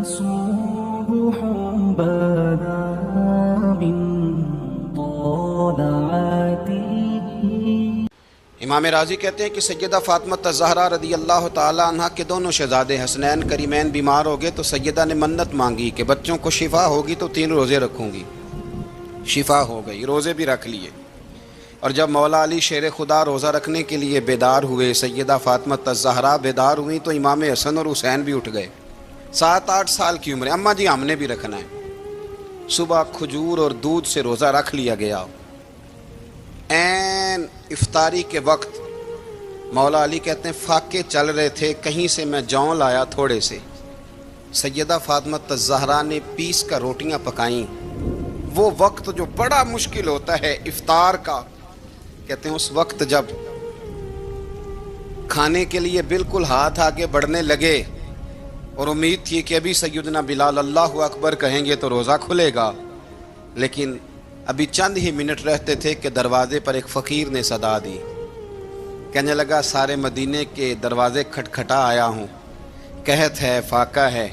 صبح بدا من طلعته۔ امام راضی کہتے ہیں کہ سیدہ فاطمہ الزہرا رضی اللہ تعالی عنہ کے دونوں شہزادے حسنین کریمین بیمار ہو گئے تو سیدہ نے منت مانگی کہ بچوں کو شفا ہوگی تو 3 روزے رکھوں گی۔ شفا ہو گئی، روزے بھی رکھ لیے۔ اور جب مولا علی شیر خدا روزہ رکھنے کے لیے بیدار ہوئے، سیدہ فاطمہ الزہرا بیدار ہوئیں تو امام حسن اور حسین بھی اٹھ گئے۔ 7-8 سال کی عمر، اماں جی ہم نے بھی رکھنا ہے۔ صبح کھجور اور دودھ سے روزہ رکھ لیا گیا۔ عین افطاری کے وقت مولا علی کہتے ہیں فاقے چل رہے تھے، کہیں سے میں جون لایا تھوڑے سے، سیدہ فاطمہ الزہرا نے پیس کر روٹیاں پکائیں۔ وہ وقت جو بڑا مشکل ہوتا ہے افطار کا، کہتے ہیں اس وقت جب کھانے کے لیے بالکل ہاتھ آگے بڑھنے لگے اور امید تھی کہ ابھی سیدنا بلال اللہ اکبر کہیں گے تو روزہ کھلے گا، لیکن ابھی چند ہی منٹ رہتے تھے کہ دروازے پر ایک فقیر نے صدا دی۔ کہنے لگا سارے مدینے کے دروازے کھٹکھٹا آیا ہوں، قحط ہے، فاقہ ہے،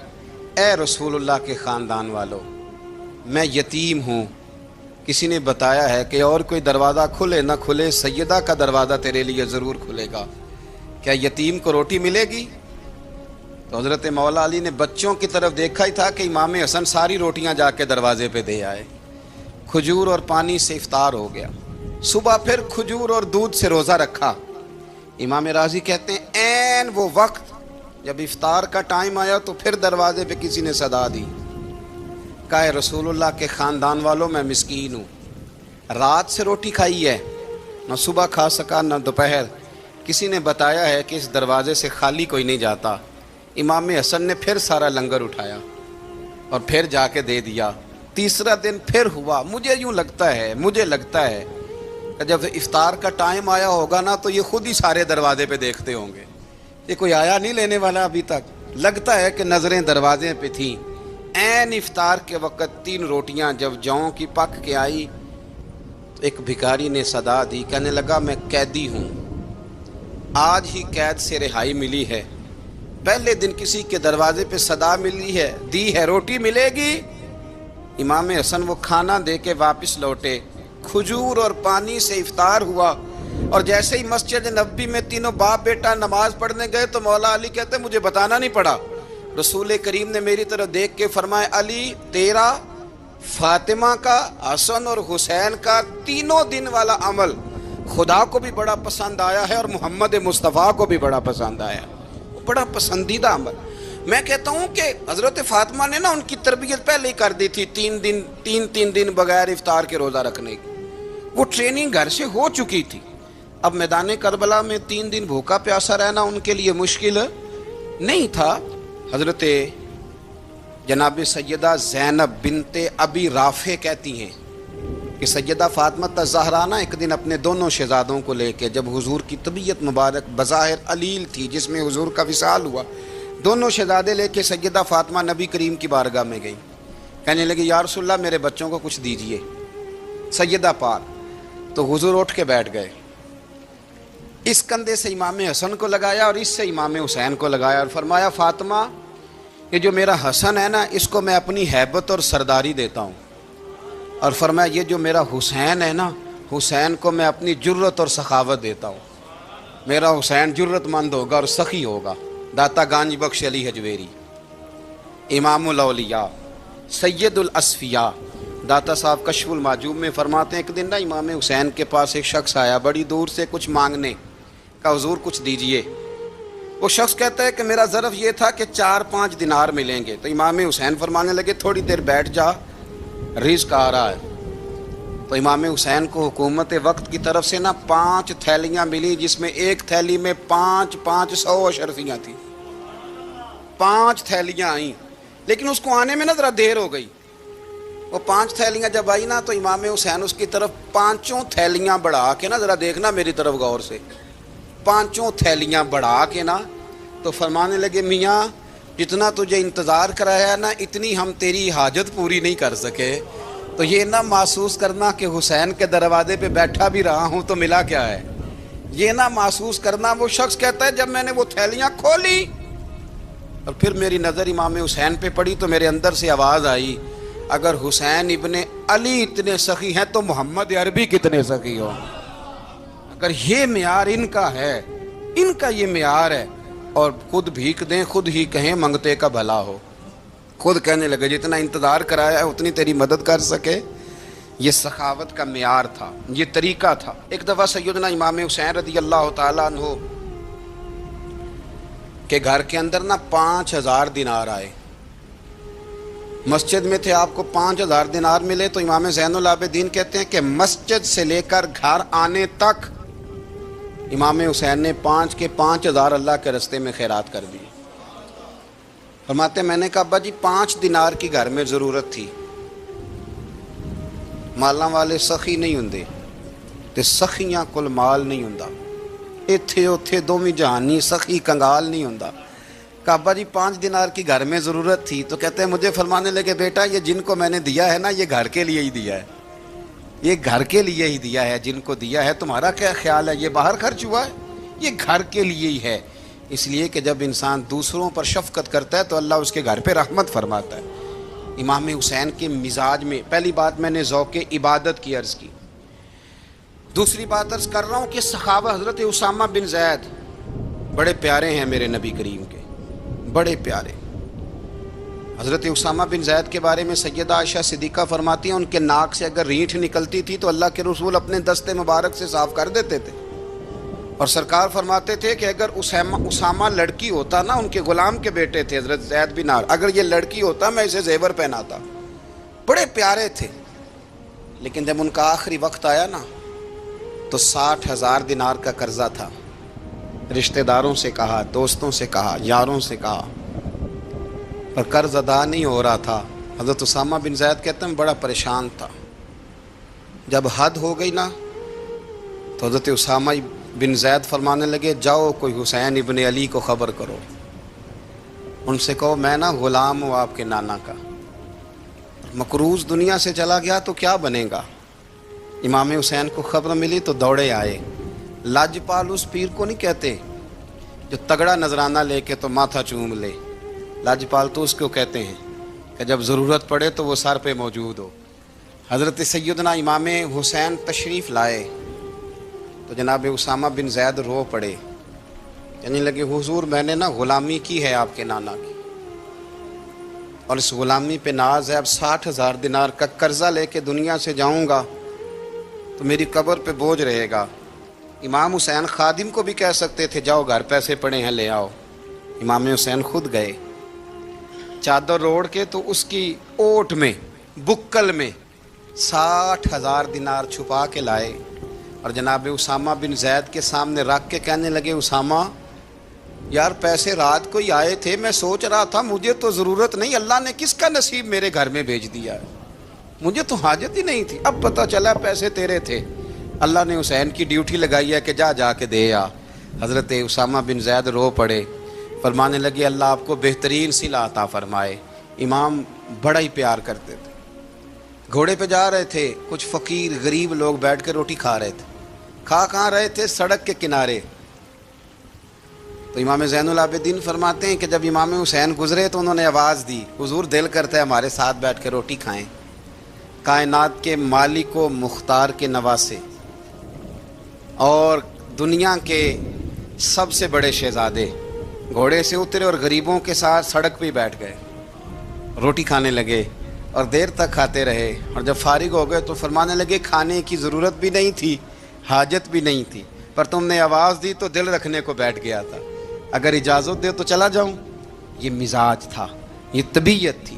اے رسول اللہ کے خاندان والو، میں یتیم ہوں، کسی نے بتایا ہے کہ اور کوئی دروازہ کھلے نہ کھلے سیدہ کا دروازہ تیرے لیے ضرور کھلے گا، کیا یتیم کو روٹی ملے گی؟ تو حضرت مولا علی نے بچوں کی طرف دیکھا ہی تھا کہ امام حسن ساری روٹیاں جا کے دروازے پہ دے آئے۔ کھجور اور پانی سے افطار ہو گیا۔ صبح پھر کھجور اور دودھ سے روزہ رکھا۔ امام راضی کہتے ہیں عین وہ وقت جب افطار کا ٹائم آیا تو پھر دروازے پہ کسی نے صدا دی، کہا اے رسول اللہ کے خاندان والوں میں مسکین ہوں، رات سے روٹی کھائی ہے، نہ صبح کھا سکا نہ دوپہر، کسی نے بتایا ہے کہ اس دروازے سے خالی کوئی نہیں جاتا۔ امام حسن نے پھر سارا لنگر اٹھایا اور پھر جا کے دے دیا۔ تیسرا دن پھر ہوا۔ مجھے لگتا ہے کہ جب افطار کا ٹائم آیا ہوگا نا تو یہ خود ہی سارے دروازے پہ دیکھتے ہوں گے، یہ کوئی آیا نہیں لینے والا ابھی تک۔ لگتا ہے کہ نظریں دروازے پہ تھیں۔ عین افطار کے وقت 3 روٹیاں جب جوں کی پک کے آئی تو ایک بھکاری نے صدا دی، کہنے لگا میں قیدی ہوں، آج ہی قید سے رہائی ملی ہے، پہلے دن کسی کے دروازے پہ صدا دی ہے روٹی ملے گی۔ امام حسن وہ کھانا دے کے واپس لوٹے، کھجور اور پانی سے افطار ہوا، اور جیسے ہی مسجد نبوی میں تینوں باپ بیٹا نماز پڑھنے گئے تو مولا علی کہتے مجھے بتانا نہیں پڑا، رسول کریم نے میری طرف دیکھ کے فرمایا علی تیرا، فاطمہ کا، حسن اور حسین کا 3 دن والا عمل خدا کو بھی بڑا پسند آیا ہے اور محمد مصطفیٰ کو بھی بڑا پسند آیا، بڑا پسندیدہ عمل۔ میں کہتا ہوں کہ حضرت فاطمہ نے نا ان کی تربیت پہلے ہی کر دی تھی، 3 دن بغیر افطار کے روزہ رکھنے کی، وہ ٹریننگ گھر سے ہو چکی تھی۔ اب میدان کربلا میں 3 دن بھوکا پیاسا رہنا ان کے لیے مشکل نہیں تھا۔ حضرت جناب سیدہ زینب بنت ابی رافع کہتی ہیں کہ سیدہ فاطمہ الزہرا ایک دن اپنے دونوں شہزادوں کو لے کے، جب حضور کی طبیعت مبارک بظاہر علیل تھی جس میں حضور کا وصال ہوا، دونوں شہزادے لے کے سیدہ فاطمہ نبی کریم کی بارگاہ میں گئی، کہنے لگی یا رسول اللہ میرے بچوں کو کچھ دیجئے سیدہ پاک۔ تو حضور اٹھ کے بیٹھ گئے، اس کندھے سے امام حسن کو لگایا اور اس سے امام حسین کو لگایا اور فرمایا فاطمہ یہ جو میرا حسن ہے نا اس کو میں اپنی ہیبت اور سرداری دیتا ہوں، اور فرمایا یہ جو میرا حسین ہے نا حسین کو میں اپنی جرت اور سخاوت دیتا ہوں، میرا حسین جرت مند ہوگا اور سخی ہوگا۔ داتا گانج بخش علی حجویری، امام الاولیاء، سید الاصفیاء، داتا صاحب کشف المعجوب میں فرماتے ہیں ایک دن نا امام حسین کے پاس ایک شخص آیا بڑی دور سے کچھ مانگنے کا، حضور کچھ دیجئے۔ وہ شخص کہتا ہے کہ میرا ظرف یہ تھا کہ 4-5 دینار ملیں گے، تو امام حسین فرمانے لگے تھوڑی دیر بیٹھ جا، رزق آ رہا ہے۔ تو امام حسین کو حکومت وقت کی طرف سے نا 5 تھیلیاں ملی، جس میں ایک تھیلی میں 500 اشرفیاں تھیں، 5 تھیلیاں آئیں، لیکن اس کو آنے میں نا ذرا دیر ہو گئی۔ وہ 5 تھیلیاں جب آئی نا تو امام حسین اس کی طرف 5 تھیلیاں بڑھا کے نا، ذرا دیکھنا میری طرف غور سے، 5 تھیلیاں بڑھا کے نا تو فرمانے لگے میاں جتنا تجھے انتظار کرایا نا اتنی ہم تیری حاجت پوری نہیں کر سکے، تو یہ نہ محسوس کرنا کہ حسین کے دروازے پہ بیٹھا بھی رہا ہوں تو ملا کیا ہے، یہ نہ محسوس کرنا۔ وہ شخص کہتا ہے جب میں نے وہ تھیلیاں کھولی اور پھر میری نظر امام حسین پہ پڑی تو میرے اندر سے آواز آئی، اگر حسین ابن علی اتنے سخی ہیں تو محمد عربی کتنے سخی ہو۔ اگر یہ معیار ان کا ہے، ان کا یہ معیار ہے، اور خود بھیک دیں، خود ہی کہیں منگتے کا بھلا ہو، خود کہنے لگے جتنا انتظار کرایا ہے اتنی تیری مدد کر سکے۔ یہ سخاوت کا معیار تھا، یہ طریقہ تھا۔ ایک دفعہ سیدنا امام حسین رضی اللہ تعالیٰ عنہ کے گھر کے اندر 5000 دینار آئے۔ مسجد میں تھے، آپ کو 5000 دینار ملے تو امام زین العابدین کہتے ہیں کہ مسجد سے لے کر گھر آنے تک امام حسین نے 5000 اللہ کے رستے میں خیرات کر دی۔ فرماتے میں نے کہا ابا جی 5 دینار کی گھر میں ضرورت تھی، مالاں والے سخی نہیں ہوندے تے سخیاں کل مال نہیں ہوندا، ایتھے اوتھے دوویں جہانی سخی کنگال نہیں ہوندا۔ کہا ابا جی 5 دینار کی گھر میں ضرورت تھی، تو کہتے ہیں مجھے فرمانے لگے بیٹا یہ جن کو میں نے دیا ہے نا یہ گھر کے لیے ہی دیا ہے، یہ گھر کے لیے ہی دیا ہے، جن کو دیا ہے تمہارا کیا خیال ہے یہ باہر خرچ ہوا ہے؟ یہ گھر کے لیے ہی ہے، اس لیے کہ جب انسان دوسروں پر شفقت کرتا ہے تو اللہ اس کے گھر پہ رحمت فرماتا ہے۔ امام حسین کے مزاج میں پہلی بات میں نے ذوق عبادت کی عرض کی، دوسری بات عرض کر رہا ہوں کہ صحابہ حضرت اسامہ بن زید بڑے پیارے ہیں میرے نبی کریم کے، بڑے پیارے۔ حضرت اسامہ بن زید کے بارے میں سیدہ عائشہ صدیقہ فرماتی ہیں ان کے ناک سے اگر رینٹھ نکلتی تھی تو اللہ کے رسول اپنے دست مبارک سے صاف کر دیتے تھے، اور سرکار فرماتے تھے کہ اگر اسامہ لڑکی ہوتا نا، ان کے غلام کے بیٹے تھے حضرت زید بن عمرو، اگر یہ لڑکی ہوتا میں اسے زیور پہناتا۔ بڑے پیارے تھے، لیکن جب ان کا آخری وقت آیا نا تو 60,000 دینار کا قرضہ تھا، رشتہ داروں سے کہا، دوستوں سے کہا، یاروں سے کہا، پر قرض ادا نہیں ہو رہا تھا۔ حضرت اسامہ بن زید کہتے ہیں بڑا پریشان تھا۔ جب حد ہو گئی نا تو حضرت اسامہ بن زید فرمانے لگے جاؤ کوئی حسین ابن علی کو خبر کرو، ان سے کہو میں نا غلام ہوں آپ کے نانا کا، مقروض دنیا سے چلا گیا تو کیا بنے گا۔ امام حسین کو خبر ملی تو دوڑے آئے۔ لاجپال اس پیر کو نہیں کہتے جو تگڑا نذرانہ لے کے تو ماتھا چوم لے، لاجپال تو اس کو کہتے ہیں کہ جب ضرورت پڑے تو وہ سر پہ موجود ہو۔ حضرت سیدنا امام حسین تشریف لائے تو جناب اسامہ بن زید رو پڑے، کہنے لگے حضور میں نے نا غلامی کی ہے آپ کے نانا کی، اور اس غلامی پہ ناز ہے، اب 60,000 دینار کا قرضہ لے کے دنیا سے جاؤں گا تو میری قبر پہ بوجھ رہے گا۔ امام حسین خادم کو بھی کہہ سکتے تھے جاؤ گھر پیسے پڑے ہیں لے آؤ، امام حسین خود گئے، چادر روڑ کے تو اس کی اوٹ میں بکل میں 60,000 دینار چھپا کے لائے، اور جناب اسامہ بن زید کے سامنے رکھ کے کہنے لگے اسامہ یار پیسے رات کو ہی آئے تھے، میں سوچ رہا تھا مجھے تو ضرورت نہیں، اللہ نے کس کا نصیب میرے گھر میں بھیج دیا ہے، مجھے تو حاجت ہی نہیں تھی، اب پتہ چلا پیسے تیرے تھے، اللہ نے حسین کی ڈیوٹی لگائی ہے کہ جا کے دے آ۔ حضرت اسامہ بن زید رو پڑے، فرمانے لگے اللہ آپ کو بہترین صلہ عطا فرمائے۔ امام بڑا ہی پیار کرتے تھے، گھوڑے پہ جا رہے تھے، کچھ فقیر غریب لوگ بیٹھ کے روٹی کھا رہے تھے، کھا کہاں رہے تھے سڑک کے کنارے، تو امام زین العابدین فرماتے ہیں کہ جب امام حسین گزرے تو انہوں نے آواز دی حضور دل کرتا ہے ہمارے ساتھ بیٹھ کے روٹی کھائیں۔ کائنات کے مالک و مختار کے نواسے اور دنیا کے سب سے بڑے شہزادے گھوڑے سے اترے اور غریبوں کے ساتھ سڑک پہ بیٹھ گئے، روٹی کھانے لگے اور دیر تک کھاتے رہے، اور جب فارغ ہو گئے تو فرمانے لگے کھانے کی ضرورت بھی نہیں تھی، حاجت بھی نہیں تھی، پر تم نے آواز دی تو دل رکھنے کو بیٹھ گیا تھا، اگر اجازت دے تو چلا جاؤں۔ یہ مزاج تھا، یہ طبیعت تھی۔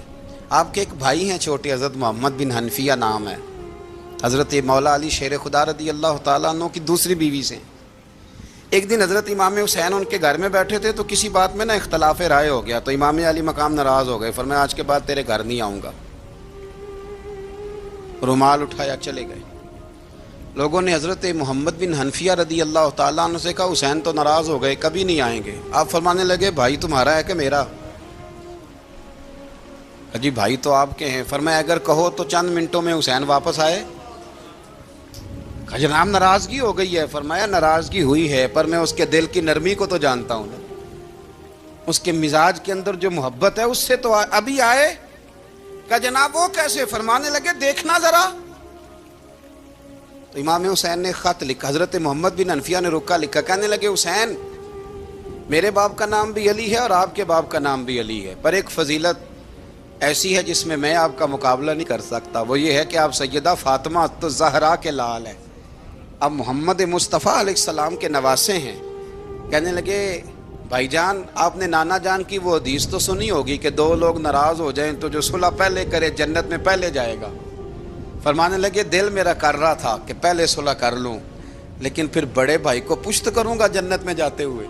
آپ کے ایک بھائی ہیں چھوٹے، حضرت محمد بن حنفیہ نام ہے، حضرت مولا علی شیر خدا رضی اللہ تعالیٰ عنہ کی دوسری بیوی سے۔ ایک دن حضرت امام حسین ان کے گھر میں بیٹھے تھے تو کسی بات میں نا اختلاف رائے ہو گیا، تو امام علی مقام ناراض ہو گئے، فرمایا آج کے بعد تیرے گھر نہیں آؤں گا، رومال اٹھایا چلے گئے۔ لوگوں نے حضرت محمد بن حنفیہ رضی اللہ تعالیٰ عنہ سے کہا حسین تو ناراض ہو گئے، کبھی نہیں آئیں گے۔ آپ فرمانے لگے بھائی تمہارا ہے کہ میرا؟ جی بھائی تو آپ کے ہیں۔ فرمایا اگر کہو تو چند منٹوں میں حسین واپس آئے۔ جناب ناراضگی ہو گئی ہے۔ فرمایا ناراضگی ہوئی ہے پر میں اس کے دل کی نرمی کو تو جانتا ہوں نا۔ اس کے مزاج کے اندر جو محبت ہے اس سے تو ابھی آئے. کہ جناب وہ کیسے؟ فرمانے لگے دیکھنا ذرا. تو امام حسین نے خط لکھا، حضرت محمد بن حنفیہ نے رکا لکھا، کہنے لگے حسین میرے باپ کا نام بھی علی ہے اور آپ کے باپ کا نام بھی علی ہے، پر ایک فضیلت ایسی ہے جس میں میں آپ کا مقابلہ نہیں کر سکتا، وہ یہ ہے کہ آپ سیدہ فاطمہ تو زہرا کے لال ہیں، اب محمد مصطفیٰ علیہ السلام کے نواسے ہیں. کہنے لگے بھائی جان آپ نے نانا جان کی وہ حدیث تو سنی ہوگی کہ دو لوگ ناراض ہو جائیں تو جو صلح پہلے کرے جنت میں پہلے جائے گا. فرمانے لگے دل میرا کر رہا تھا کہ پہلے صلح کر لوں، لیکن پھر بڑے بھائی کو پشت کروں گا جنت میں جاتے ہوئے،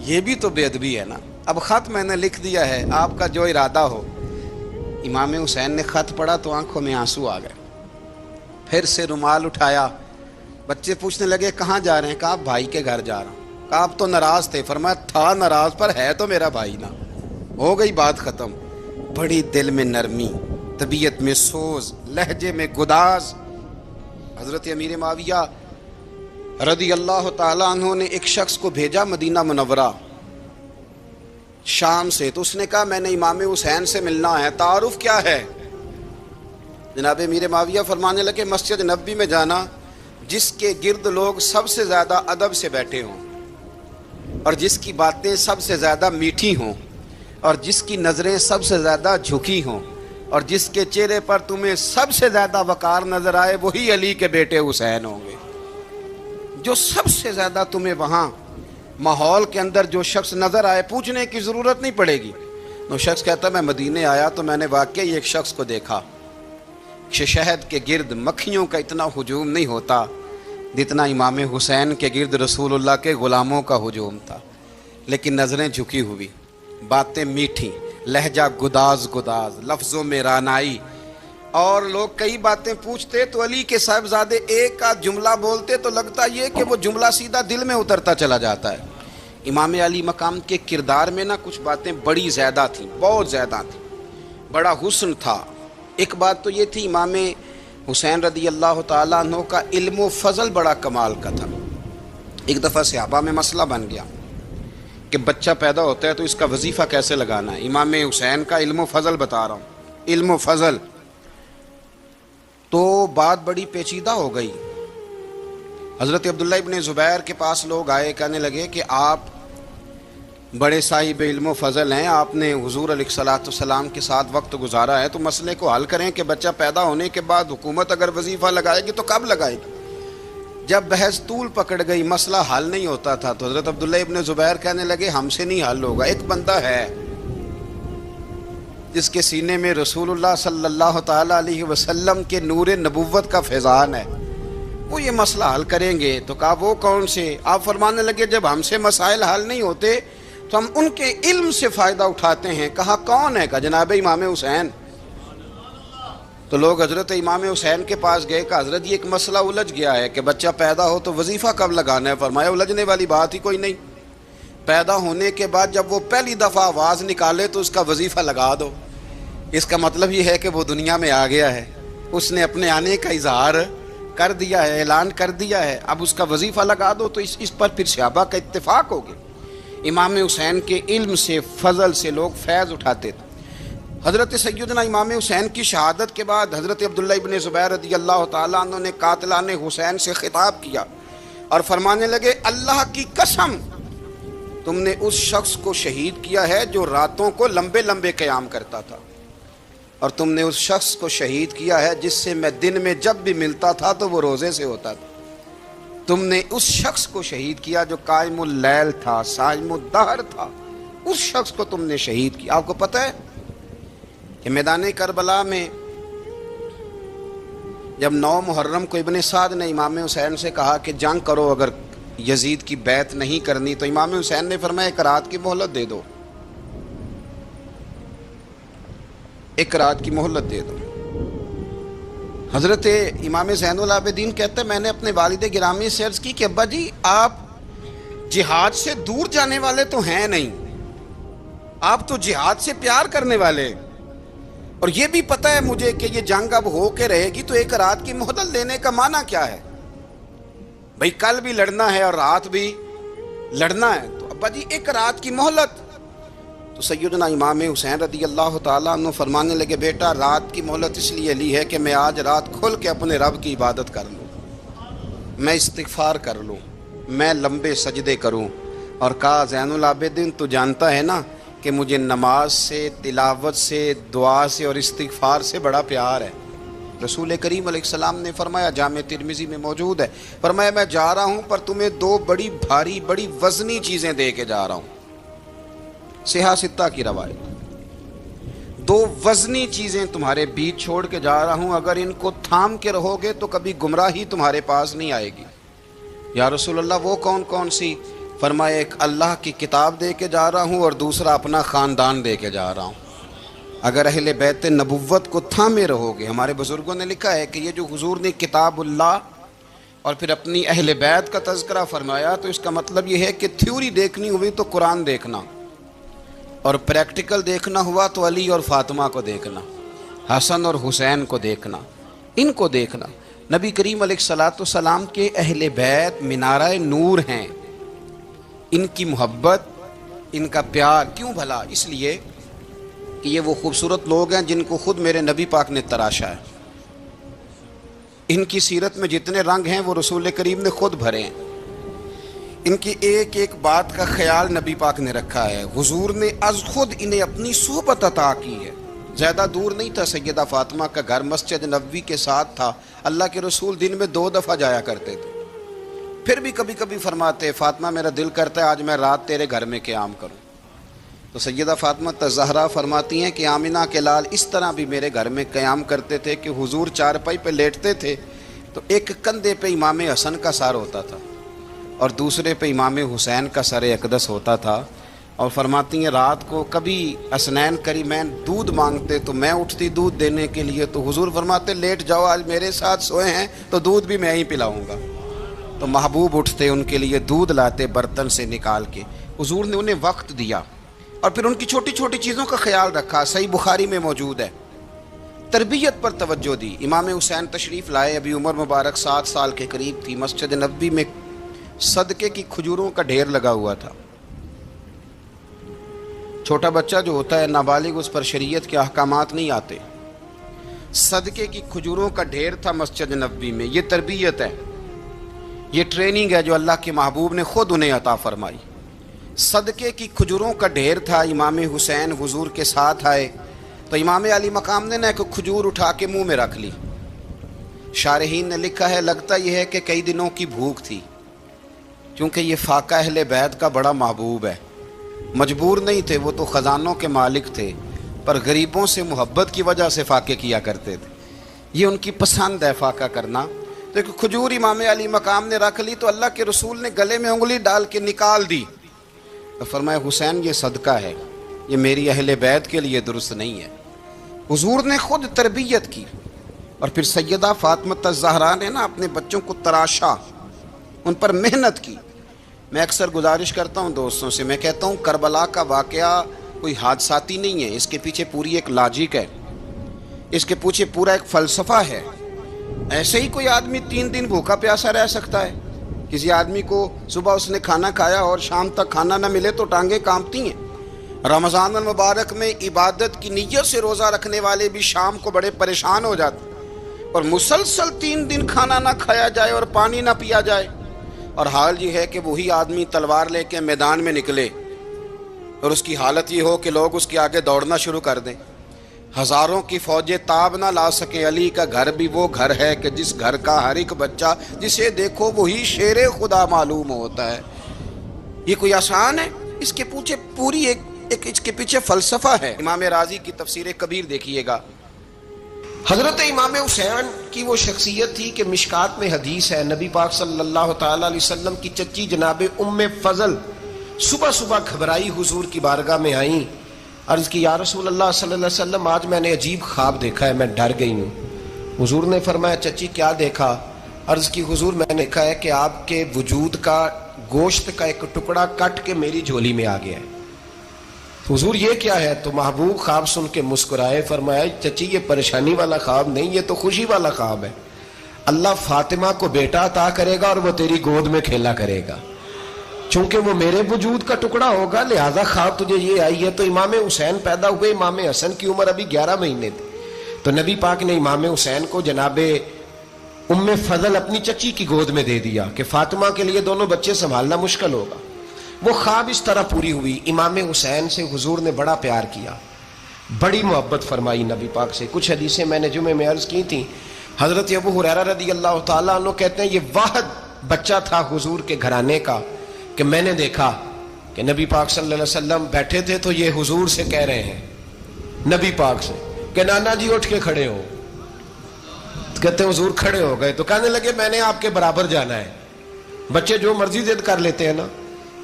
یہ بھی تو بے ادبی ہے نا. اب خط میں نے لکھ دیا ہے، آپ کا جو ارادہ ہو. امام حسین نے خط پڑھا تو آنکھوں میں آنسو آ گئے. پھر سے رومال اٹھایا. بچے پوچھنے لگے کہاں جا رہے ہیں؟ کہا بھائی کے گھر جا رہا ہوں. کہا آپ تو ناراض تھے. فرمایا تھا ناراض پر ہے تو میرا بھائی نا. ہو گئی بات ختم. بڑی دل میں نرمی، طبیعت میں سوز، لہجے میں گداز. حضرت امیر معاویہ رضی اللہ تعالیٰ عنہ نے ایک شخص کو بھیجا مدینہ منورہ شام سے، تو اس نے کہا میں نے امام حسین سے ملنا ہے، تعارف کیا ہے؟ جناب امیر معاویہ فرمانے لگے مسجد نبوی میں جانا جس کے گرد لوگ سب سے زیادہ ادب سے بیٹھے ہوں اور جس کی باتیں سب سے زیادہ میٹھی ہوں اور جس کی نظریں سب سے زیادہ جھکی ہوں اور جس کے چہرے پر تمہیں سب سے زیادہ وقار نظر آئے وہی علی کے بیٹے حسین ہوں گے. جو سب سے زیادہ تمہیں وہاں ماحول کے اندر جو شخص نظر آئے پوچھنے کی ضرورت نہیں پڑے گی. وہ شخص کہتا میں مدینے آیا تو میں نے واقعی ایک شخص کو دیکھا، شہد کے گرد مکھیوں کا اتنا ہجوم نہیں ہوتا جتنا امام حسین کے گرد رسول اللہ کے غلاموں کا ہجوم تھا، لیکن نظریں جھکی ہوئی، باتیں میٹھی، لہجہ گداز گداز، لفظوں میں رانائی. اور لوگ کئی باتیں پوچھتے تو علی کے صاحبزادے ایک آدھ جملہ بولتے تو لگتا یہ کہ وہ جملہ سیدھا دل میں اترتا چلا جاتا ہے. امام علی مقام کے کردار میں نا کچھ باتیں بڑی زیادہ تھیں، بہت زیادہ تھیں، بڑا حسن تھا. ایک بات تو یہ تھی امام حسین رضی اللہ تعالیٰ عنہ کا علم و فضل بڑا کمال کا تھا. ایک دفعہ صحابہ میں مسئلہ بن گیا کہ بچہ پیدا ہوتا ہے تو اس کا وظیفہ کیسے لگانا ہے. امام حسین کا علم و فضل بتا رہا ہوں، علم و فضل. تو بات بڑی پیچیدہ ہو گئی. حضرت عبداللہ ابن زبیر کے پاس لوگ آئے، کہنے لگے کہ آپ بڑے صاحب علم و فضل ہیں، آپ نے حضور علیہ الصلوۃ والسلام کے ساتھ وقت گزارا ہے، تو مسئلے کو حل کریں کہ بچہ پیدا ہونے کے بعد حکومت اگر وظیفہ لگائے گی تو کب لگائے گی. جب بحث طول پکڑ گئی، مسئلہ حل نہیں ہوتا تھا، تو حضرت عبداللہ ابن زبیر کہنے لگے ہم سے نہیں حل ہوگا. ایک بندہ ہے جس کے سینے میں رسول اللہ صلی اللہ تعالیٰ علیہ وسلم کے نور نبوت کا فیضان ہے، وہ یہ مسئلہ حل کریں گے. تو کہا وہ کون سے؟ آپ فرمانے لگے جب ہم سے مسائل حل نہیں ہوتے تو ہم ان کے علم سے فائدہ اٹھاتے ہیں. کہا کون ہے؟ کہا جناب امام حسین. تو لوگ حضرت امام حسین کے پاس گئے کہ حضرت یہ ایک مسئلہ الجھ گیا ہے کہ بچہ پیدا ہو تو وظیفہ کب لگانا ہے. فرمایا الجھنے والی بات ہی کوئی نہیں، پیدا ہونے کے بعد جب وہ پہلی دفعہ آواز نکالے تو اس کا وظیفہ لگا دو. اس کا مطلب یہ ہے کہ وہ دنیا میں آ گیا ہے، اس نے اپنے آنے کا اظہار کر دیا ہے، اعلان کر دیا ہے، اب اس کا وظیفہ لگا دو. تو اس پر پھر صحابہ کا اتفاق ہو گیا. امام حسین کے علم سے، فضل سے لوگ فیض اٹھاتے تھے. حضرت سیدنا امام حسین کی شہادت کے بعد حضرت عبداللہ ابن زبیر رضی اللہ تعالیٰ عنہ نے قاتلان حسین سے خطاب کیا اور فرمانے لگے اللہ کی قسم تم نے اس شخص کو شہید کیا ہے جو راتوں کو لمبے لمبے قیام کرتا تھا، اور تم نے اس شخص کو شہید کیا ہے جس سے میں دن میں جب بھی ملتا تھا تو وہ روزے سے ہوتا تھا. تم نے اس شخص کو شہید کیا جو قائم اللیل تھا، صائم الدہر تھا، اس شخص کو تم نے شہید کیا. آپ کو پتہ ہے کہ میدان کربلا میں جب 9 محرم کو ابن سعد نے امام حسین سے کہا کہ جنگ کرو اگر یزید کی بیعت نہیں کرنی، تو امام حسین نے فرمایا ایک رات کی مہلت دے دو، ایک رات کی مہلت دے دو. حضرت امام زین العابدین کہتے ہیں میں نے اپنے والد گرامی سے عرض کی کہ ابا جی آپ جہاد سے دور جانے والے تو ہیں نہیں، آپ تو جہاد سے پیار کرنے والے، اور یہ بھی پتہ ہے مجھے کہ یہ جنگ اب ہو کے رہے گی، تو ایک رات کی مہلت لینے کا معنی کیا ہے؟ بھئی کل بھی لڑنا ہے اور رات بھی لڑنا ہے، تو ابا جی ایک رات کی مہلت. تو سیدنا امام حسین رضی اللہ تعالیٰ عنہ فرمانے لگے بیٹا رات کی مہلت اس لیے لی ہے کہ میں آج رات کھل کے اپنے رب کی عبادت کر لوں، میں استغفار کر لوں، میں لمبے سجدے کروں۔ اور کہا زین العابدین تو جانتا ہے نا کہ مجھے نماز سے، تلاوت سے، دعا سے اور استغفار سے بڑا پیار ہے۔ رسول کریم علیہ السلام نے فرمایا، جامع ترمذی میں موجود ہے، فرمایا میں جا رہا ہوں پر تمہیں دو بڑی بھاری بڑی وزنی چیزیں دے کے جا رہا ہوں۔ صحیح ستہ کی روایت، دو وزنی چیزیں تمہارے بیچ چھوڑ کے جا رہا ہوں، اگر ان کو تھام کے رہو گے تو کبھی گمراہی تمہارے پاس نہیں آئے گی۔ یا رسول اللہ وہ کون کون سی؟ فرمایا ایک اللہ کی کتاب دے کے جا رہا ہوں اور دوسرا اپنا خاندان دے کے جا رہا ہوں۔ اگر اہل بیت نبوت کو تھامے رہو گے، ہمارے بزرگوں نے لکھا ہے کہ یہ جو حضور نے کتاب اللہ اور پھر اپنی اہل بیت کا تذکرہ فرمایا تو اس کا مطلب یہ ہے کہ تھیوری دیکھنی ہوئی تو قرآن دیکھنا، اور پریکٹیکل دیکھنا ہوا تو علی اور فاطمہ کو دیکھنا، حسن اور حسین کو دیکھنا، ان کو دیکھنا۔ نبی کریم علیہ الصلاۃ والسلام کے اہل بیت منارہ نور ہیں، ان کی محبت، ان کا پیار کیوں بھلا؟ اس لیے کہ یہ وہ خوبصورت لوگ ہیں جن کو خود میرے نبی پاک نے تراشا ہے۔ ان کی سیرت میں جتنے رنگ ہیں وہ رسول کریم نے خود بھرے ہیں، ان کی ایک ایک بات کا خیال نبی پاک نے رکھا ہے۔ حضور نے از خود انہیں اپنی صحبت عطا کی ہے۔ زیادہ دور نہیں تھا سیدہ فاطمہ کا گھر، مسجد نبوی کے ساتھ تھا۔ اللہ کے رسول دن میں 2 دفعہ جایا کرتے تھے، پھر بھی کبھی کبھی فرماتے فاطمہ میرا دل کرتا ہے آج میں رات تیرے گھر میں قیام کروں۔ تو سیدہ فاطمہ الزہرا فرماتی ہیں کہ آمنہ کے لال اس طرح بھی میرے گھر میں قیام کرتے تھے کہ حضور چارپائی پہ لیٹتے تھے تو ایک کندھے پہ امام حسن کا سر ہوتا تھا اور دوسرے پہ امام حسین کا سر اقدس ہوتا تھا، اور فرماتی ہیں رات کو کبھی حسنین کریمین دودھ مانگتے تو میں اٹھتی دودھ دینے کے لیے، تو حضور فرماتے لیٹ جاؤ آج میرے ساتھ سوئے ہیں تو دودھ بھی میں ہی پلاؤں گا۔ تو محبوب اٹھتے ان کے لیے دودھ لاتے برتن سے نکال کے۔ حضور نے انہیں وقت دیا اور پھر ان کی چھوٹی چھوٹی چیزوں کا خیال رکھا۔ صحیح بخاری میں موجود ہے، تربیت پر توجہ دی۔ امام حسین تشریف لائے، ابھی عمر مبارک 7 سال کے قریب تھی، مسجد نبوی میں صدقے کی کھجوروں کا ڈھیر لگا ہوا تھا۔ چھوٹا بچہ جو ہوتا ہے نابالغ، اس پر شریعت کے احکامات نہیں آتے۔ صدقے کی کھجوروں کا ڈھیر تھا مسجد نبوی میں۔ یہ تربیت ہے، یہ ٹریننگ ہے جو اللہ کے محبوب نے خود انہیں عطا فرمائی۔ صدقے کی کھجوروں کا ڈھیر تھا، امام حسین حضور کے ساتھ آئے تو امام علی مقام نے ایک کھجور اٹھا کے منہ میں رکھ لی۔ شارحین نے لکھا ہے لگتا یہ ہے کہ کئی دنوں کی بھوک تھی، کیونکہ یہ فاقہ اہل بیت کا بڑا محبوب ہے۔ مجبور نہیں تھے، وہ تو خزانوں کے مالک تھے، پر غریبوں سے محبت کی وجہ سے فاقے کیا کرتے تھے۔ یہ ان کی پسند ہے فاقہ کرنا۔ تو ایک کھجور امام علی مقام نے رکھ لی تو اللہ کے رسول نے گلے میں انگلی ڈال کے نکال دی، تو فرمایا حسین یہ صدقہ ہے، یہ میری اہل بیت کے لیے درست نہیں ہے۔ حضور نے خود تربیت کی، اور پھر سیدہ فاطمہ الزہرا نے نا اپنے بچوں کو تراشا، ان پر محنت کی۔ میں اکثر گزارش کرتا ہوں دوستوں سے، میں کہتا ہوں کربلا کا واقعہ کوئی حادثاتی نہیں ہے، اس کے پیچھے پوری ایک لاجک ہے، اس کے پیچھے پورا ایک فلسفہ ہے۔ ایسے ہی کوئی آدمی 3 دن بھوکا پیاسا رہ سکتا ہے؟ کسی آدمی کو صبح اس نے کھانا کھایا اور شام تک کھانا نہ ملے تو ٹانگیں کانپتی ہیں۔ رمضان المبارک میں عبادت کی نیت سے روزہ رکھنے والے بھی شام کو بڑے پریشان ہو جاتے، اور مسلسل 3 دن کھانا نہ کھایا جائے اور پانی نہ پیا جائے، اور حال یہ ہے کہ وہی آدمی تلوار لے کے میدان میں نکلے اور اس کی حالت یہ ہو کہ لوگ اس کے آگے دوڑنا شروع کر دیں، ہزاروں کی فوجیں تاب نہ لا سکیں۔ علی کا گھر بھی وہ گھر ہے کہ جس گھر کا ہر ایک بچہ جسے دیکھو وہی شیر خدا معلوم ہوتا ہے۔ یہ کوئی آسان ہے؟ اس کے پیچھے پوری ایک اس کے پیچھے فلسفہ ہے۔ امام راضی کی تفسیر کبیر دیکھیے گا، حضرت امام حسین کی وہ شخصیت تھی کہ مشکات میں حدیث ہے، نبی پاک صلی اللہ تعالی علیہ وسلم کی چچی جناب ام فضل صبح صبح گھبرائی حضور کی بارگاہ میں آئیں، عرض کی یا رسول اللہ صلی اللہ علیہ وسلم آج میں نے عجیب خواب دیکھا ہے، میں ڈر گئی ہوں۔ حضور نے فرمایا چچی کیا دیکھا؟ عرض کی حضور میں نے دیکھا ہے کہ آپ کے وجود کا گوشت کا ایک ٹکڑا کٹ کے میری جھولی میں آ گیا ہے۔ حضور یہ کیا ہے؟ تو محبوب خواب سن کے مسکرائے، فرمایا چچی یہ پریشانی والا خواب نہیں، یہ تو خوشی والا خواب ہے۔ اللہ فاطمہ کو بیٹا عطا کرے گا اور وہ تیری گود میں کھیلا کرے گا۔ چونکہ وہ میرے وجود کا ٹکڑا ہوگا لہذا خواب تجھے یہ آئی ہے. تو امام حسین پیدا ہوئے, امام حسن کی عمر ابھی 11 مہینے تھی. تو نبی پاک نے امام حسین کو جناب ام فضل اپنی چچی کی گود میں دے دیا کہ فاطمہ کے لیے دونوں بچے سنبھالنا مشکل ہوگا. وہ خواب اس طرح پوری ہوئی. امام حسین سے حضور نے بڑا پیار کیا, بڑی محبت فرمائی نبی پاک سے. کچھ حدیثیں میں نے جمعے میں عرض کی تھیں. حضرت ابو ہریرہ رضی اللہ تعالیٰ عنہ کہتے ہیں یہ واحد بچہ تھا حضور کے گھرانے کا کہ میں نے دیکھا کہ نبی پاک صلی اللہ علیہ وسلم بیٹھے تھے تو یہ حضور سے کہہ رہے ہیں, نبی پاک سے, کہ نانا جی اٹھ کے کھڑے ہو. کہتے ہیں حضور کھڑے ہو گئے تو کہنے لگے میں نے آپ کے برابر جانا ہے. بچے جو مرضی ضد کر لیتے ہیں نا.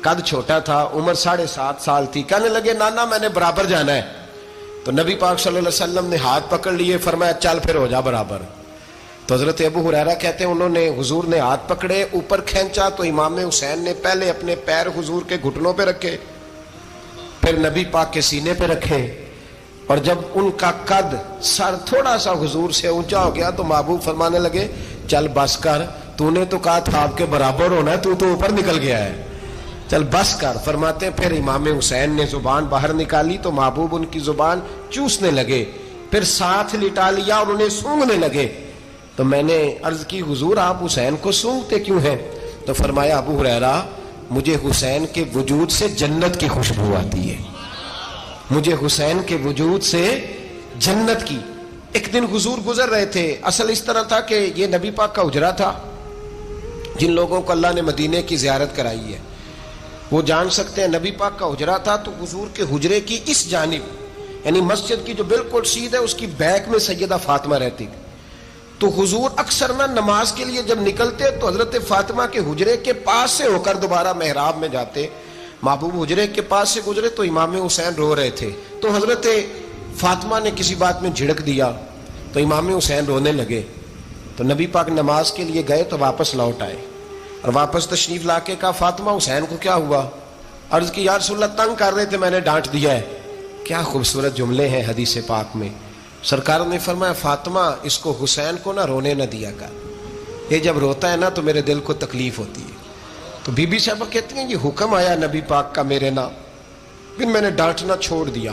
قد چھوٹا تھا, عمر 7.5 سال تھی. کہنے لگے نانا میں نے برابر جانا ہے. تو نبی پاک صلی اللہ علیہ وسلم نے ہاتھ پکڑ لیے, فرمایا چل پھر ہو جا برابر. تو حضرت ابو ہریرہ کہتے ہیں انہوں نے, حضور نے ہاتھ پکڑے, اوپر کھینچا تو امام حسین نے پہلے اپنے پیر حضور کے گھٹنوں پہ رکھے, پھر نبی پاک کے سینے پہ رکھے, اور جب ان کا قد سر تھوڑا سا حضور سے اونچا ہو گیا تو محبوب فرمانے لگے چل بس کر, تو نے تو کہا تھا آپ کے برابر ہونا ہے, تو اوپر نکل گیا ہے, چل بس کر. فرماتے ہیں پھر امام حسین نے زبان باہر نکالی تو محبوب ان کی زبان چوسنے لگے, پھر ساتھ لٹا لیا اور انہیں سونگھنے لگے. تو میں نے عرض کی حضور آپ حسین کو سونگتے کیوں ہیں؟ تو فرمایا ابو ہریرہ مجھے حسین کے وجود سے جنت کی خوشبو آتی ہے, مجھے حسین کے وجود سے جنت کی. ایک دن حضور گزر رہے تھے. اصل اس طرح تھا کہ یہ نبی پاک کا حجرہ تھا. جن لوگوں کو اللہ نے مدینے کی زیارت کرائی ہے وہ جان سکتے ہیں نبی پاک کا حجرہ تھا. تو حضور کے حجرے کی اس جانب یعنی مسجد کی جو بالکل سیدھ ہے اس کی بیک میں سیدہ فاطمہ رہتی تھی. تو حضور اکثر نہ نماز کے لیے جب نکلتے تو حضرت فاطمہ کے حجرے کے پاس سے ہو کر دوبارہ محراب میں جاتے. محبوب حجرے کے پاس سے گزرے تو امام حسین رو رہے تھے. تو حضرت فاطمہ نے کسی بات میں جھڑک دیا تو امام حسین رونے لگے. تو نبی پاک نماز کے لیے گئے تو واپس لوٹ آئے اور واپس تشریف لا کے کہا فاطمہ حسین کو کیا ہوا؟ عرض کی یا رسول اللہ تنگ کر رہے تھے میں نے ڈانٹ دیا ہے. کیا خوبصورت جملے ہیں حدیث پاک میں. سرکار نے فرمایا فاطمہ اس کو حسین کو نہ رونے نہ دیا کر, یہ جب روتا ہے نا تو میرے دل کو تکلیف ہوتی ہے. تو بی بی صاحبہ کہتی ہیں یہ حکم آیا نبی پاک کا میرے نام, پھر میں نے ڈانٹنا چھوڑ دیا.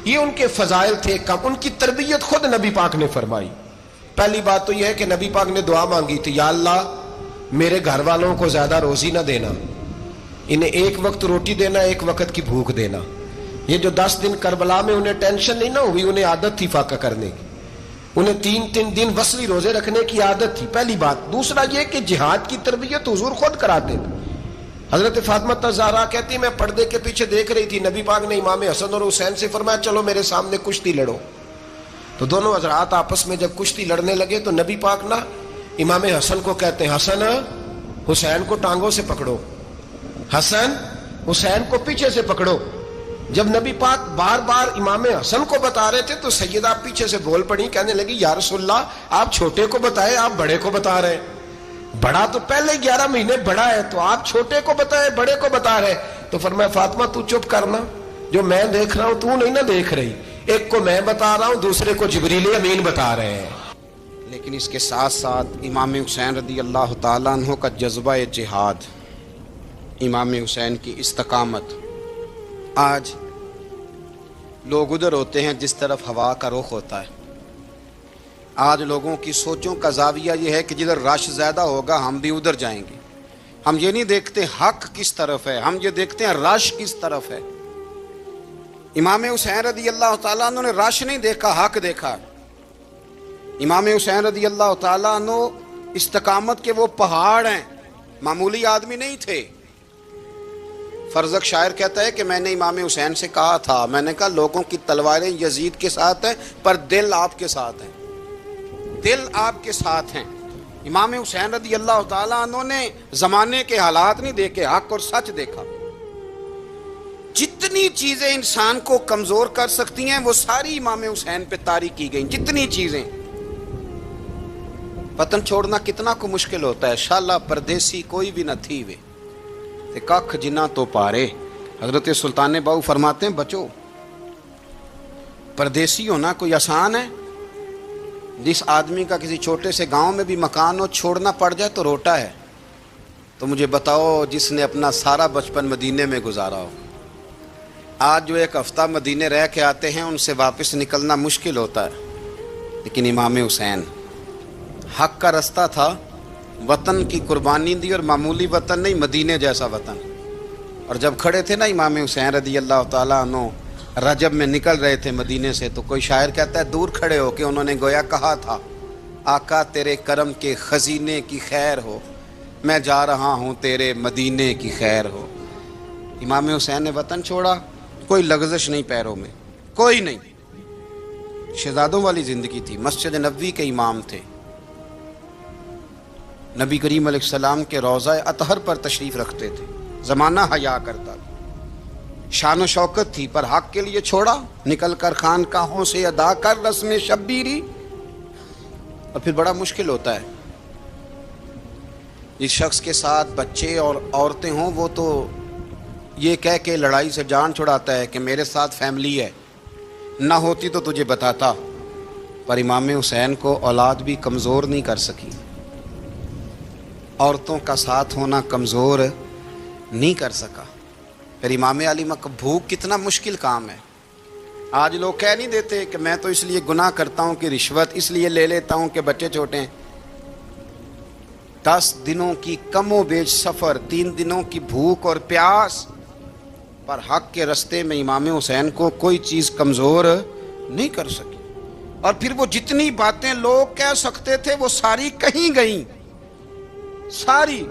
یہ ان کے فضائل تھے کم, ان کی تربیت خود نبی پاک نے فرمائی. پہلی بات تو یہ ہے کہ نبی پاک نے دعا مانگی تھی یا اللہ میرے گھر والوں کو زیادہ روزی نہ دینا, انہیں ایک وقت روٹی دینا, ایک وقت کی بھوک دینا. یہ جو 10 دن کربلا میں انہیں ٹینشن نہیں نہ ہوئی, انہیں عادت تھی فاقہ کرنے کی, انہیں 3 دن وصلی روزے رکھنے کی عادت تھی. پہلی بات. دوسرا یہ کہ جہاد کی تربیت حضور خود کراتے تھے. حضرت فاطمہ الزہرا کہتی میں پردے کے پیچھے دیکھ رہی تھی, نبی پاک نے امام حسن اور حسین سے فرمایا چلو میرے سامنے کشتی لڑو. تو دونوں حضرات آپس میں جب کشتی لڑنے لگے تو نبی پاک نا امام حسن کو کہتے ہیں حسن حسین کو ٹانگوں سے پکڑو, حسن حسین کو پیچھے سے پکڑو. جب نبی پاک بار بار امام حسن کو بتا رہے تھے تو سیدہ پیچھے سے بول پڑی, کہنے لگی یا رسول اللہ آپ چھوٹے کو بتائے آپ بڑے کو بتا رہے ہیں. بڑا تو پہلے 11 مہینے بڑا ہے تو آپ چھوٹے کو بتائے بڑے کو بتا رہے. تو فرمایا فاطمہ تو چپ کرنا, جو میں دیکھ رہا ہوں تو نہیں نہ دیکھ رہی, ایک کو میں بتا رہا ہوں دوسرے کو جبریل امین بتا رہے ہیں. لیکن اس کے ساتھ ساتھ امام حسین رضی اللہ تعالیٰ عنہ کا جذبہ جہاد, امام حسین کی استقامت. آج لوگ ادھر ہوتے ہیں جس طرف ہوا کا رخ ہوتا ہے. آج لوگوں کی سوچوں کا زاویہ یہ ہے کہ جدھر رش زیادہ ہوگا ہم بھی ادھر جائیں گے. ہم یہ نہیں دیکھتے حق کس طرف ہے, ہم یہ دیکھتے ہیں رش کس طرف ہے. امام حسین رضی اللہ تعالیٰ عنہ نے رش نہیں دیکھا, حق دیکھا. امام حسین رضی اللہ تعالیٰ عنہ استقامت کے وہ پہاڑ ہیں, معمولی آدمی نہیں تھے. فرزق شاعر کہتا ہے کہ میں نے امام حسین سے کہا تھا, میں نے کہا لوگوں کی تلواریں یزید کے ساتھ ہیں پر دل آپ کے ساتھ ہیں, دل آپ کے ساتھ ہیں. امام حسین رضی اللہ تعالیٰ عنہ نے زمانے کے حالات نہیں دیکھے, حق اور سچ دیکھا. جتنی چیزیں انسان کو کمزور کر سکتی ہیں وہ ساری امام حسین پہ طاری کی گئیں. جتنی چیزیں, وطن چھوڑنا کتنا کو مشکل ہوتا ہے. شالا پردیسی کوئی بھی نہ تھی وے تے ککھ جنہ تو پارے. حضرت سلطان باؤ فرماتے ہیں بچو پردیسی ہونا کوئی آسان ہے؟ جس آدمی کا کسی چھوٹے سے گاؤں میں بھی مکان ہو چھوڑنا پڑ جائے تو روٹا ہے. تو مجھے بتاؤ جس نے اپنا سارا بچپن مدینے میں گزارا ہو، آج جو ایک ہفتہ مدینے رہ کے آتے ہیں ان سے واپس نکلنا مشکل ہوتا ہے، لیکن امام حسین حق کا رستہ تھا، وطن کی قربانی دی، اور معمولی وطن نہیں، مدینے جیسا وطن۔ اور جب کھڑے تھے نا امام حسین رضی اللہ تعالیٰ عنہ رجب میں نکل رہے تھے مدینے سے، تو کوئی شاعر کہتا ہے دور کھڑے ہو کے انہوں نے گویا کہا تھا، آقا تیرے کرم کے خزینے کی خیر ہو، میں جا رہا ہوں تیرے مدینے کی خیر ہو۔ امام حسین نے وطن چھوڑا، کوئی لغزش نہیں پیروں میں، کوئی نہیں، شہزادوں والی زندگی تھی، مسجد نبوی کے امام تھے، نبی کریم علیہ السلام کے روضہ اطہر پر تشریف رکھتے تھے، زمانہ حیا کرتا تھا، شان و شوکت تھی، پر حق کے لیے چھوڑا، نکل کر خانقاہوں سے ادا کر رسم شبیری۔ اور پھر بڑا مشکل ہوتا ہے، جس شخص کے ساتھ بچے اور عورتیں ہوں وہ تو یہ کہہ کے لڑائی سے جان چھڑاتا ہے کہ میرے ساتھ فیملی ہے، نہ ہوتی تو تجھے بتاتا، پر امام حسین کو اولاد بھی کمزور نہیں کر سکی، عورتوں کا ساتھ ہونا کمزور نہیں کر سکا۔ پھر امام علی مکہ، بھوک کتنا مشکل کام ہے۔ آج لوگ کہہ نہیں دیتے کہ میں تو اس لیے گناہ کرتا ہوں کہ رشوت اس لیے لے لیتا ہوں کہ بچے چھوٹے ہیں۔ 10 دنوں کی کم و بیش سفر، 3 دنوں کی بھوک اور پیاس، پر حق کے رستے میں امام حسین کو کوئی چیز کمزور نہیں کر سکی۔ اور پھر وہ جتنی باتیں لوگ کہہ سکتے تھے وہ ساری کہیں گئیں، ساری۔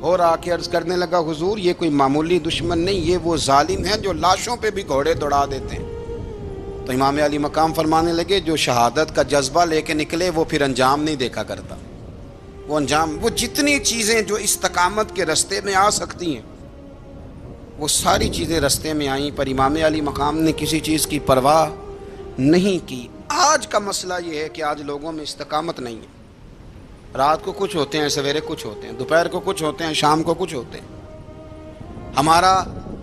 اور آ کے عرض کرنے لگا، حضور یہ کوئی معمولی دشمن نہیں، یہ وہ ظالم ہیں جو لاشوں پہ بھی گھوڑے دوڑا دیتے ہیں۔ تو امام علی مقام فرمانے لگے، جو شہادت کا جذبہ لے کے نکلے وہ پھر انجام نہیں دیکھا کرتا، وہ انجام، وہ جتنی چیزیں جو استقامت کے رستے میں آ سکتی ہیں وہ ساری چیزیں رستے میں آئیں، پر امام علی مقام نے کسی چیز کی پرواہ نہیں کی۔ آج کا مسئلہ یہ ہے کہ آج لوگوں میں استقامت نہیں ہے، رات کو کچھ ہوتے ہیں، سویرے کچھ ہوتے ہیں، دوپہر کو کچھ ہوتے ہیں، شام کو کچھ ہوتے ہیں۔ ہمارا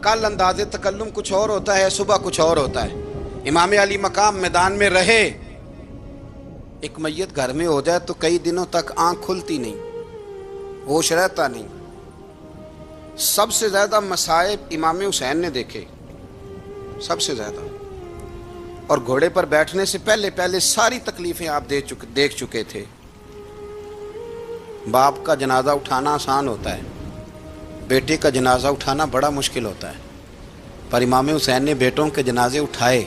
کل انداز تکلم کچھ اور ہوتا ہے، صبح کچھ اور ہوتا ہے۔ امام علی مقام میدان میں رہے، ایک میت گھر میں ہو جائے تو کئی دنوں تک آنکھ کھلتی نہیں، ہوش رہتا نہیں۔ سب سے زیادہ مصائب امام حسین نے دیکھے، سب سے زیادہ، اور گھوڑے پر بیٹھنے سے پہلے ساری تکلیفیں آپ دیکھ چکے تھے۔ باپ کا جنازہ اٹھانا آسان ہوتا ہے، بیٹے کا جنازہ اٹھانا بڑا مشکل ہوتا ہے، پر امام حسین نے بیٹوں کے جنازے اٹھائے۔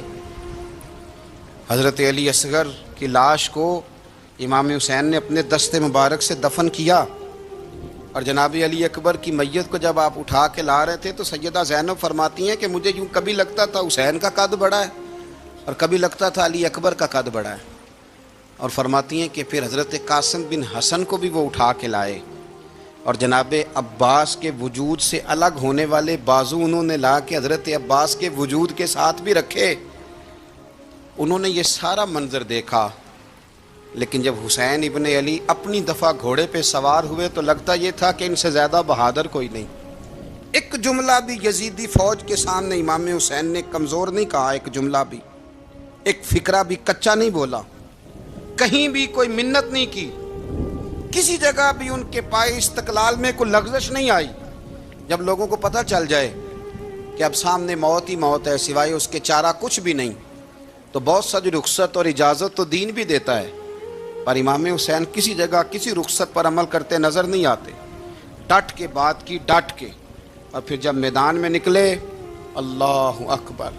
حضرت علی اصغر کی لاش کو امام حسین نے اپنے دست مبارک سے دفن کیا، اور جناب علی اکبر کی میت کو جب آپ اٹھا کے لا رہے تھے تو سیدہ زینب فرماتی ہیں کہ مجھے یوں کبھی لگتا تھا حسین کا قد بڑا ہے اور کبھی لگتا تھا علی اکبر کا قد بڑا ہے، اور فرماتی ہیں کہ پھر حضرت قاسم بن حسن کو بھی وہ اٹھا کے لائے، اور جناب عباس کے وجود سے الگ ہونے والے بازو انہوں نے لا کے حضرت عباس کے وجود کے ساتھ بھی رکھے۔ انہوں نے یہ سارا منظر دیکھا، لیکن جب حسین ابن علی اپنی دفعہ گھوڑے پہ سوار ہوئے تو لگتا یہ تھا کہ ان سے زیادہ بہادر کوئی نہیں۔ ایک جملہ بھی یزیدی فوج کے سامنے امام حسین نے کمزور نہیں کہا، ایک جملہ بھی، ایک فکرہ بھی کچا نہیں بولا، کہیں بھی کوئی منت نہیں کی، کسی جگہ بھی ان کے پائے استقلال میں کوئی لغزش نہیں آئی۔ جب لوگوں کو پتہ چل جائے کہ اب سامنے موت ہی موت ہے، سوائے اس کے چارہ کچھ بھی نہیں، تو بہت سا جو رخصت اور اجازت تو دین بھی دیتا ہے، پر امام حسین کسی جگہ کسی رخصت پر عمل کرتے نظر نہیں آتے، ڈٹ کے بات کی، ڈٹ کے۔ اور پھر جب میدان میں نکلے، اللہ اکبر،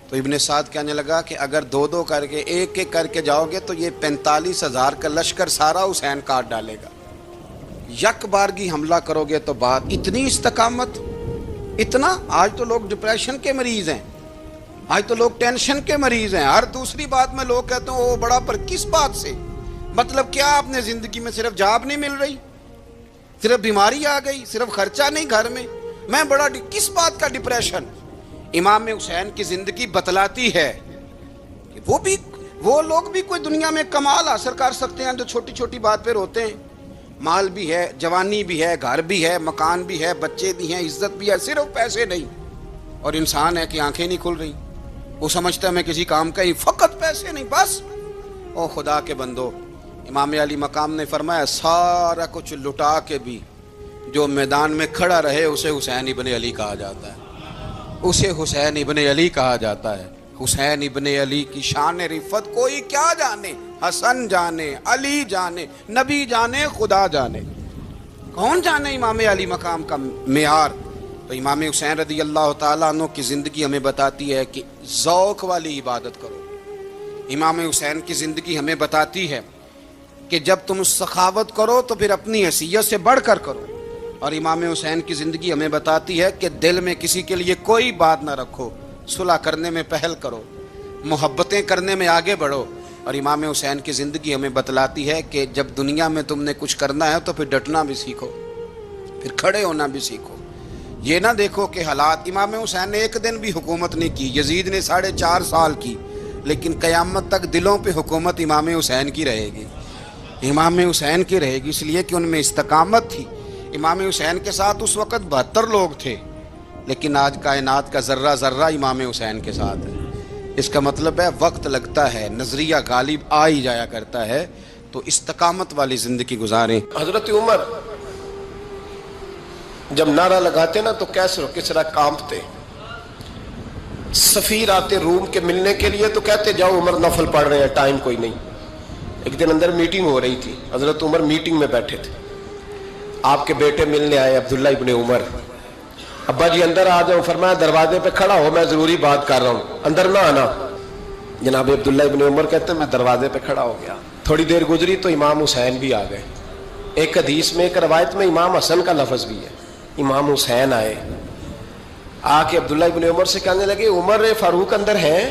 تو ابن سعد کہنے لگا کہ اگر 2 کر کے، ایک کر کے جاؤ گے تو یہ 45,000 کا لشکر سارا حسین کاٹ ڈالے گا، یک بارگی حملہ کرو گے تو بات۔ اتنی استقامت، اتنا۔ آج تو لوگ ڈپریشن کے مریض ہیں، آج تو لوگ ٹینشن کے مریض ہیں، ہر دوسری بات میں لوگ کہتے ہیں وہ بڑا، پر کس بات سے؟ مطلب کیا آپ نے زندگی میں صرف جاب نہیں مل رہی، صرف بیماری آ گئی، صرف خرچہ نہیں گھر میں بڑا، کس بات کا ڈپریشن؟ امام حسین کی زندگی بتلاتی ہے کہ وہ لوگ بھی کوئی دنیا میں کمال حاصل کر سکتے ہیں جو چھوٹی چھوٹی بات پہ روتے ہیں۔ مال بھی ہے، جوانی بھی ہے، گھر بھی ہے، مکان بھی ہے، بچے بھی ہیں، عزت بھی ہے، صرف پیسے نہیں۔ اور انسان ہے کہ آنکھیں نہیں کھل رہی، وہ سمجھتا ہے میں کسی کام کا ہی، فقط پیسے نہیں بس۔ او خدا کے بندو، امام علی مقام نے فرمایا سارا کچھ لٹا کے بھی جو میدان میں کھڑا رہے اسے حسین ابن علی کہا جاتا ہے، اسے حسین ابن علی کہا جاتا ہے۔ حسین ابن علی کی شان رفت کوئی کیا جانے، حسن جانے، علی جانے، نبی جانے، خدا جانے، کون جانے امام علی مقام کا معیار۔ تو امام حسین رضی اللہ تعالیٰ عنہ کی زندگی ہمیں بتاتی ہے کہ ذوق والی عبادت کرو۔ امام حسین کی زندگی ہمیں بتاتی ہے کہ جب تم سخاوت کرو تو پھر اپنی حیثیت سے بڑھ کر کرو، اور امام حسین کی زندگی ہمیں بتاتی ہے کہ دل میں کسی کے لیے کوئی بات نہ رکھو، صلح کرنے میں پہل کرو، محبتیں کرنے میں آگے بڑھو۔ اور امام حسین کی زندگی ہمیں بتلاتی ہے کہ جب دنیا میں تم نے کچھ کرنا ہے تو پھر ڈٹنا بھی سیکھو، پھر کھڑے ہونا بھی سیکھو۔ یہ نہ دیکھو کہ حالات، امام حسین نے ایک دن بھی حکومت نہیں کی، یزید نے 4.5 سال کی، لیکن قیامت تک دلوں پہ حکومت امام حسین کی رہے گی، امام حسین کی رہے گی، اس لیے کہ ان میں استقامت تھی۔ امام حسین کے ساتھ اس وقت 72 لوگ تھے، لیکن آج کائنات کا ذرہ ذرہ امام حسین کے ساتھ ہے۔ اس کا مطلب ہے وقت لگتا ہے، نظریہ غالب آ ہی جایا کرتا ہے، تو استقامت والی زندگی گزاریں۔ حضرت عمر جب نعرہ لگاتے نا تو کیسر و کسرا کانپتے، سفیر آتے روم کے ملنے کے لیے تو کہتے جاؤ عمر نفل پڑھ رہے ہیں، ٹائم کوئی نہیں۔ ایک دن اندر میٹنگ ہو رہی تھی، حضرت عمر میٹنگ میں بیٹھے تھے، آپ کے بیٹے ملنے آئے عبداللہ ابن عمر، ابا جی اندر آ جاؤ، فرمایا دروازے پہ کھڑا ہو، میں ضروری بات کر رہا ہوں، اندر نہ آنا۔ جناب عبداللہ ابن عمر کہتے ہیں میں دروازے پہ کھڑا ہو گیا، تھوڑی دیر گزری تو امام حسین بھی آ گئے۔ ایک حدیث میں، ایک روایت میں امام حسن کا لفظ بھی ہے، امام حسین آئے، آ کے عبداللہ ابن عمر سے کہنے لگے عمر فاروق اندر ہیں؟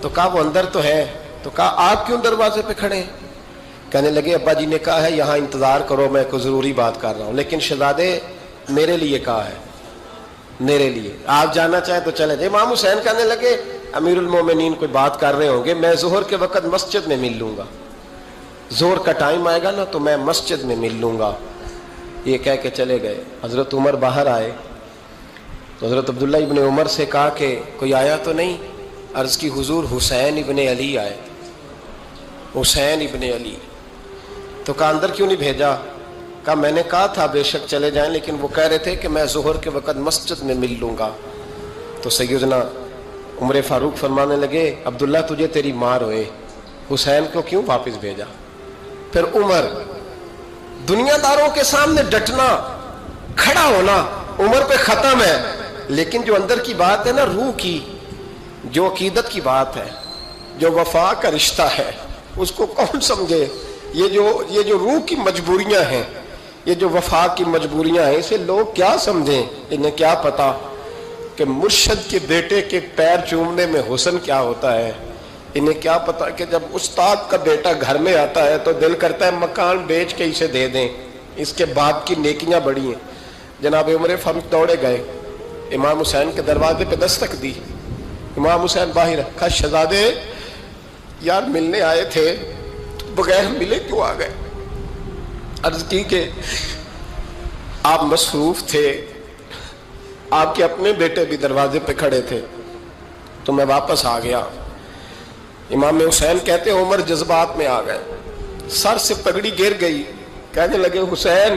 تو کہا وہ اندر تو ہے۔ تو کہا آپ کیوں دروازے پہ کھڑے ہیں؟ کہنے لگے ابا جی نے کہا ہے یہاں انتظار کرو، میں کوئی ضروری بات کر رہا ہوں، لیکن شہزادے میرے لیے کہا ہے، میرے لیے، آپ جانا چاہیں تو چلے جائیں۔ امام حسین کہنے لگے امیر المومنین کوئی بات کر رہے ہوں گے، میں ظہر کے وقت مسجد میں مل لوں گا، ظہر کا ٹائم آئے گا نا تو میں مسجد میں مل لوں گا۔ یہ کہہ کے چلے گئے۔ حضرت عمر باہر آئے تو حضرت عبداللہ ابن عمر سے کہا کہ کوئی آیا تو نہیں؟ عرض کی حضور حسین ابن علی آئے، حسین ابن علی۔ تو کہا اندر کیوں نہیں بھیجا؟ کہا میں نے کہا تھا بے شک چلے جائیں، لیکن وہ کہہ رہے تھے کہ میں ظہر کے وقت مسجد میں مل لوں گا۔ تو سیدنا عمر فاروق فرمانے لگے عبداللہ تجھے تیری مار ہوئے، حسین کو کیوں واپس بھیجا؟ پھر عمر، دنیا داروں کے سامنے ڈٹنا، کھڑا ہونا عمر پہ ختم ہے، لیکن جو اندر کی بات ہے نا، روح کی، جو عقیدت کی بات ہے، جو وفا کا رشتہ ہے، اس کو کون سمجھے؟ یہ جو روح کی مجبوریاں ہیں، یہ جو وفا کی مجبوریاں ہیں، اسے لوگ کیا سمجھیں؟ انہیں کیا پتا کہ مرشد کے بیٹے کے پیر چومنے میں حسن کیا ہوتا ہے؟ انہیں کیا پتا کہ جب استاد کا بیٹا گھر میں آتا ہے تو دل کرتا ہے مکان بیچ کے اسے دے دیں، اس کے باپ کی نیکیاں بڑی ہیں۔ جناب عمر فاروق دوڑے گئے، امام حسین کے دروازے پہ دستک دی، امام حسین باہر رکھا، شہزادے یار ملنے آئے تھے، بغیر ملے کیوں آ گئے؟ عرض کی کہ آپ مصروف تھے، آپ کے اپنے بیٹے بھی دروازے پہ کھڑے تھے، تو میں واپس آ گیا۔ امام حسین کہتے ہیں عمر جذبات میں آ گئے، سر سے پگڑی گر گئی، کہنے لگے حسین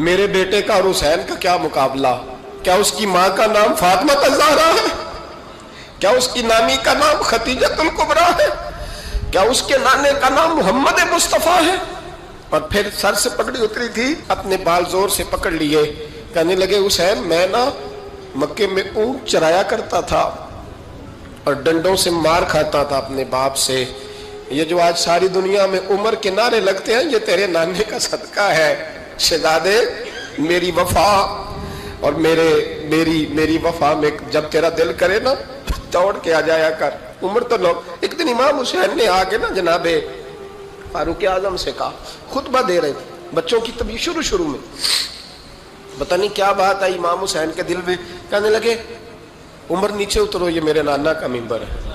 میرے بیٹے کا اور حسین کا کیا مقابلہ؟ کیا اس کی ماں کا نام فاطمہ الزہرا ہے؟ کیا اس کی نانی کا نام خدیجہ الکبریٰ ہے؟ کیا اس کے نانے کا نام محمد مصطفیٰ ہے؟ اور پھر سر سے پگڑی اتری تھی، اپنے بال زور سے پکڑ لیے، کہنے لگے حسین میں نا مکے میں اونٹ چرایا کرتا تھا اور ڈنڈوں سے مار کھاتا تھا اپنے باپ سے، یہ جو آج ساری دنیا میں عمر کے نعرے لگتے ہیں یہ تیرے نانے کا صدقہ ہے۔ شہزادے میری وفا اور میری وفا میں جب تیرا دل کرے نا دوڑ کے آ جایا کر۔ عمر تو لوگ، ایک دن امام حسین نے آگے نا جناب فاروق اعظم سے کہا، خطبہ دے رہے تھے بچوں کی طبیعت شروع میں، پتہ نہیں کیا بات آئی امام حسین کے دل میں، کہنے لگے عمر نیچے اترو، یہ میرے نانا کا ممبر ہے۔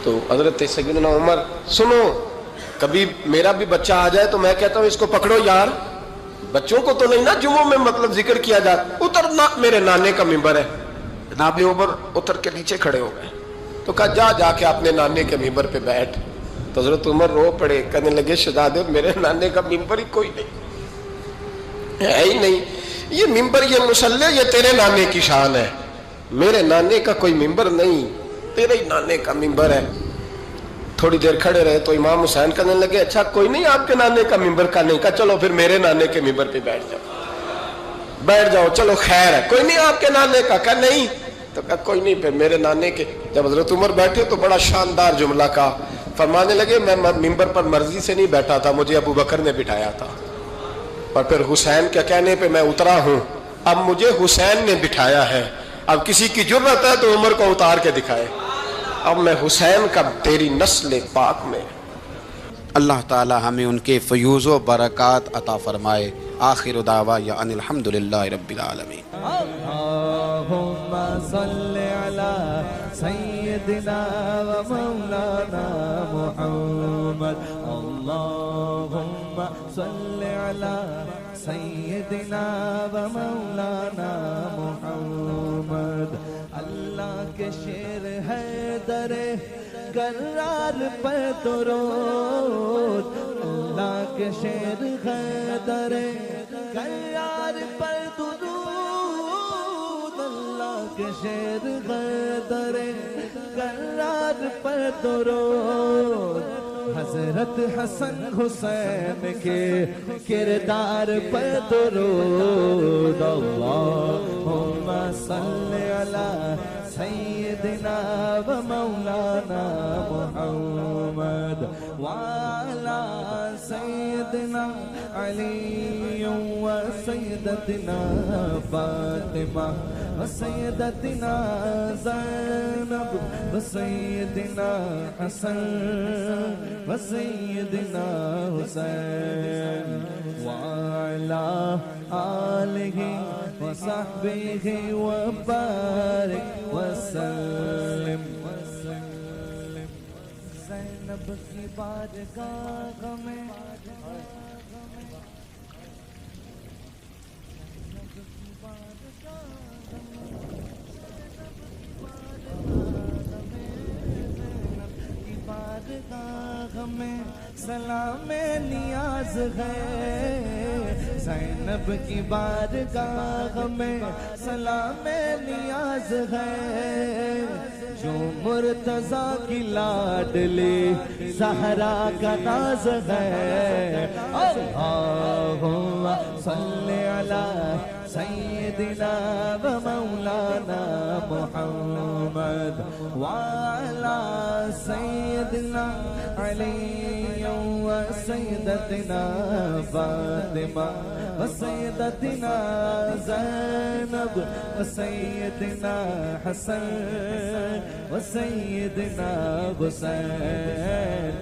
تو حضرت سیدنا عمر، سنو کبھی میرا بھی بچہ آ جائے تو میں کہتا ہوں اس کو پکڑو یار، بچوں کو تو نہیں نا جمعوں میں مطلب ذکر کیا جاتا، اترنا میرے نانے کا ممبر ہے۔ جناب عمر اتر کے نیچے کھڑے ہو گئے، تو کہا جا کے اپنے نانے کے ممبر پہ بیٹھ۔ تو حضرت عمر رو پڑے، کہنے لگے شہزادے میرے نانے کا ممبر ہی کوئی نہیں ہے ہی نہیں، یہ ممبر یہ مصلی یہ تیرے نانے کی شان ہے، میرے نانے کا کوئی ممبر نہیں، تیرے ہی نانے کا ممبر ہے۔ تھوڑی دیر کھڑے رہے تو امام حسین کہنے لگے اچھا کوئی نہیں آپ کے نانے کا ممبر کا نہیں، کہا چلو پھر میرے نانے کے ممبر پہ بیٹھ جاؤ چلو خیر ہے، کوئی نہیں آپ کے نانے کا، کہا نہیں، تو کہا کوئی نہیں پھر میرے نانے کے۔ جب حضرت عمر بیٹھے تو بڑا شاندار جملہ کہا، فرمانے لگے میں ممبر پر مرضی سے نہیں بیٹھا تھا، مجھے ابو بکر نے بٹھایا تھا، اور پھر حسین کے کہنے پہ میں اترا ہوں، اب مجھے حسین نے بٹھایا ہے، اب کسی کی جرت ہے تو عمر کو اتار کے دکھائے، اب میں حسین کا تیری نسل پاک میں۔ اللہ تعالی ہمیں ان کے فیوز و برکات عطا فرمائے۔ آخر دعوانا ان الحمدللہ رب العالمین۔ اللہم صلی علی سیدنا و مولانا محمد، اللہم صلی علی سیدنا و مولانا محمد۔ اللہ کے شیر ہے در کرار پر درود، اللہ کے شیر ہے در کرار پر درود، اللہ کے شیر ہے در کرار پر درود۔ حضرت حسن حسین کے کردار پر درود، اللہم صلی علی سیدنا و مولانا محمد وعلی سیدنا علی و سیدتنا فاطمہ و سیدتنا زینب و سیدنا حسن و سیدنا حسین وعلی آلہ وصحبہ وبارک وسلم۔ زینب کی بارگاہ میں ہمیں سلام نیاز ہے، زینب کی بارگاہ میں سلام نیاز ہے، جو مرتضیٰ کی لاڈلی زہرا کا ناز ہے۔ اللہم صلی علی سیدنا و مولانا محمد وعلی سیدنا علی و سیدتنا فاطمہ و سیدتنا زینب و سیدنا حسن و سیدنا حسین۔